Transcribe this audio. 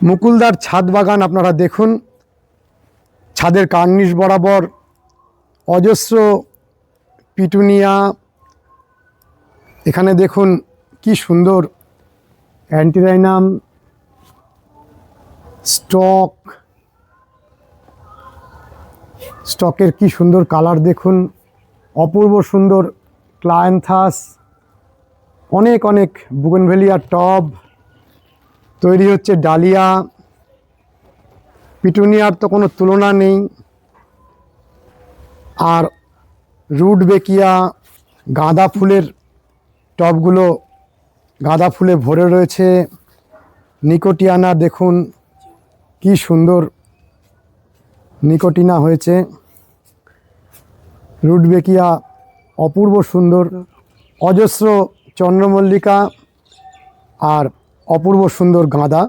মুকুলদার ছাদ বাগান আপনারা দেখুন। ছাদের কার্নিশ বরাবর অজস্র পিটুনিয়া। এখানে দেখুন কি সুন্দর অ্যান্টিরাইনাম স্টকের কি সুন্দর কালার দেখুন, অপূর্ব সুন্দর ক্লায়েন্থাস, অনেক অনেক বুগেনভেলিয়ার টব তৈরি হচ্ছে। ডালিয়া, পিটুনিয়ার তো কোনো তুলনা নেই। আর রুটবেকিয়া, গাঁদা ফুলের টবগুলো গাঁদা ফুলে ভরে রয়েছে। নিকোটিয়ানা দেখুন কি সুন্দর নিকোটিনা হয়েছে। রুটবেকিয়া অপূর্ব সুন্দর, অজস্র চন্দ্রমল্লিকা আর অপূর্ব সুন্দর গাঁদা।